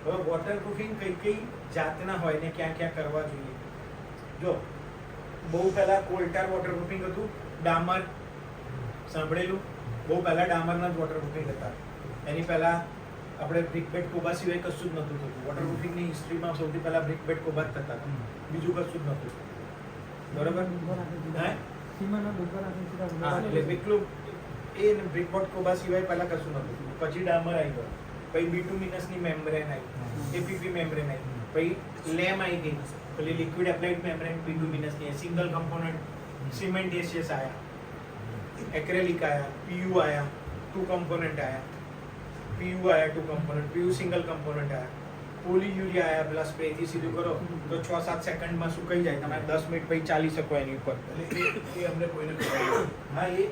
હવે વોટરપ્રૂફિંગ કઈ જાતના હોય ને ક્યાં ક્યાં કરવા જોઈએ? જો બહુ પહેલા કોલ્ટાર વોટરપ્રૂફિંગ હતું, ડામર સાંભળેલું? બહુ પહેલા ડામરના જ વોટરપ્રૂફિંગ હતા. એની પહેલા આપણે બ્રિકબેડ કોબા સિવાય કશું જ નહોતું થતું. વોટરપ્રૂફિંગની હિસ્ટ્રીમાં સૌથી પહેલા બ્રિકબેડ કોબા જ થતા હતા, બીજું કશું જ નહોતું. બરોબર? હા, એટલે એટલું એ બ્રિકબોર્ડ કોબા સિવાય પહેલા કશું નહોતું. પછી ડામર આવી ગયો, પછી બિટુમિનસની મેમ્બ્રેન આવી, એપીપી મેમ્બ્રેન આવી, પછી લેમ આવી ગઈ, પેલી લિક્વિડ એપ્લાઇડ મેમ્બ્રેન બિટુમિનસની, સિંગલ કમ્પોનન્ટ સિમેન્ટિયસ આયા, એક્રેલિક આયા, પીયુ આયા, 2 કમ્પોનન્ટ આયા, પીયુ આયા 2 કમ્પોનન્ટ, પીયુ સિંગલ કમ્પોનન્ટ આયા, પોલીયુરિયા આયા. પ્લસ સ્પ્રેથી સીધું કરો તો 6-7 સેકન્ડમાં સુકાઈ જાય. તમે 10 મિનિટ પછી ચાલી શકો એની ઉપર. એટલે એ અમને કોઈને કરાય. હા, એ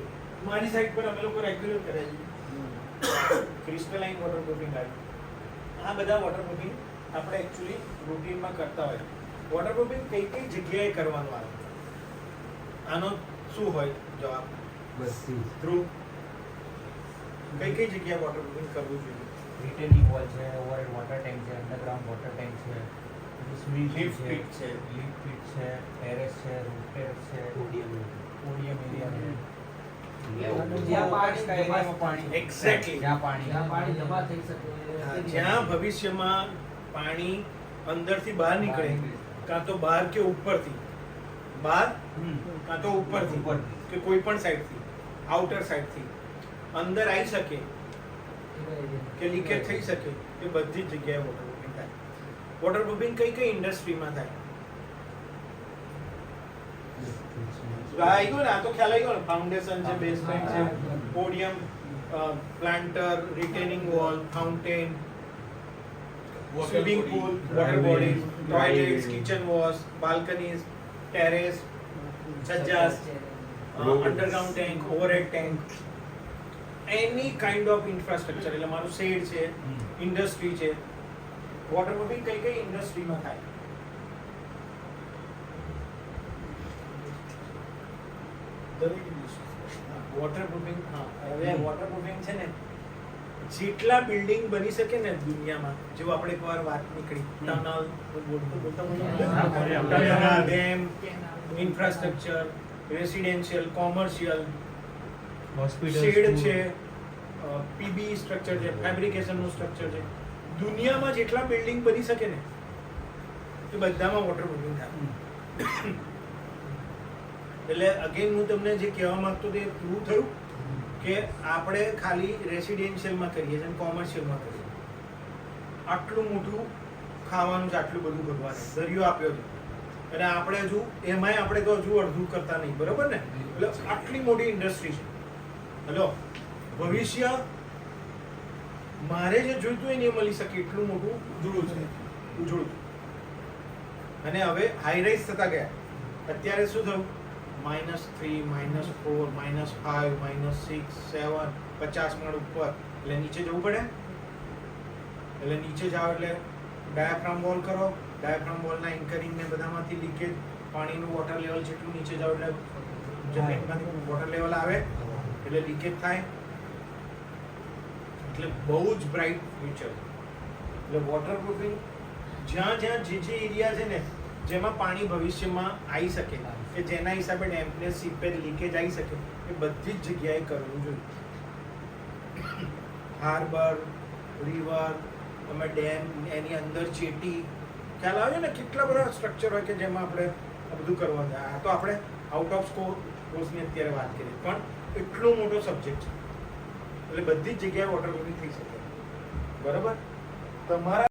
મારી સાઈડ પર અમે લોકો રેગ્યુલર કરે છે. ક્રિસ્ટલાઇન વોટરપ્રૂફિંગ આવ્યું. આ બધા વોટરપ્રૂફિંગ આપણે એકચ્યુઅલી રૂટીનમાં કરતા હોય. વોટરપ્રૂફિંગ કઈ જગ્યાએ કરવાનું આવે? આનો શું હોય જવાબ? ધ્રુવ, કઈ જગ્યાએ વોટરપ્રૂફિંગ કરવું જોઈએ? રિટેનિંગ વોલ છે, ઓવરહેડ વોટર ટેન્ક છે, અંડરગ્રાઉન્ડ વોટર ટેન્ક છે, લિફ્ટ પીટ છે, લિફ્ટ પીટ છે, ટેરેસ છે, રૂફ ટેરેસ છે, પોડિયમ એરિયા છે. જ્યાં ભવિષ્યમાં પાણી અંદરથી બહાર નીકળે, કાં તો બહાર કે ઉપરથી, બહાર કાં તો ઉપરથી કે કોઈ પણ સાઈડથી, આઉટર સાઈડથી અંદર આવી શકે કે લીકેજ થઈ શકે, એ બધી જ જગ્યાએ વોટરપ્રૂફિંગ થાય. વોટરપ્રૂફિંગ કઈ ઇન્ડસ્ટ્રીમાં થાય? આવી ગયો ને, આ તો ખ્યાલ આવી ગયો ને. ફાઉન્ડેશન છે, બેઝમેન્ટ છે, podium, planter, retaining wall, fountain, swimming pool, water bodies, toilets, kitchen wash, balconies, terrace, સજ્જાસ, underground tank, overhead tank, any kind of infrastructure. એટલે મારું શેડ છે, ઇન્ડસ્ટ્રી છે. વોટરપ્રૂફિંગ કઈ ઇન્ડસ્ટ્રીમાં થાય? વોટરપ્રૂફિંગ. હા, હવે વોટરપ્રૂફિંગ છે ને, જેટલા બિલ્ડિંગ બની શકે ને દુનિયામાં, જેવો આપણે એકવાર વાત નીકળી, tunnel, dam, infrastructure, residential, commercial, shed છે, પીબી સ્ટ્રક્ચર છે, ફેબ્રિકેશનનું સ્ટ્રક્ચર છે, દુનિયામાં જેટલા બિલ્ડિંગ બની શકે ને એ બધામાં વોટરપ્રૂફિંગ થાય. એટલે અગેન હું તમને જે કહેવા માંગતો તે પ્રૂવ થયું કે આપણે ખાલી રેસિડેન્શિયલમાં કરીએ છીએ અને કોમર્શિયલમાં કરીએ. આટલું મોટું ખાવાનું છે, આટલું બધું ભગવાને દરિયો આપ્યો છે, અને આપણે હજુ એમાંય આપણે તો હજુ અડધું કરતા નહીં. બરોબર ને? એટલે આટલી મોટી ઇન્ડસ્ટ્રી છે. હલો, ભવિષ્ય મારે જે જોઈતું હોય ને એ મળી શકે એટલું મોટું ઉજળું. અને હવે હાઈ રાઈઝ થતા ગયા. અત્યારે શું થયું? -3, -4, -5, -6, 7, 50 માળ ઉપર. એટલે નીચે જવું પડે. એટલે નીચે જાઓ એટલે ડાયાફ્રામ વોલ કરો. ડાયાફ્રામ વોલના એન્કરિંગ ને બધામાંથી લીકેજ, પાણીનું વોટર લેવલ જેટલું નીચે જાઓ એટલે જમીનમાંથી વોટર લેવલ આવે એટલે લીકેજ થાય. એટલે બહુ જ બ્રાઇટ ફ્યુચર. એટલે વોટરપ્રૂફિંગ જ્યાં જે એરિયા છે ને જેમાં પાણી ભવિષ્યમાં આવી શકે, કે જેના હિસાબે ડેમ્પનેસ, સીપેજ, લીકેજ આવી શકે, એ બધી જ જગ્યાએ કરવું જોઈએ. હાર્બર, રિવર, તમે ડેમ, એની અંદર જેટી, ખ્યાલ આવે ને કેટલા બધા સ્ટ્રક્ચર હોય કે જેમાં આપણે આ બધું કરવાનું થાય. આ તો આપણે આઉટ ઓફ કોર્સની અત્યારે વાત કરીએ, પણ એટલો મોટો સબ્જેક્ટ છે. એટલે બધી જ જગ્યાએ વોટરપ્રૂફિંગ થઈ શકે. બરાબર? તમારા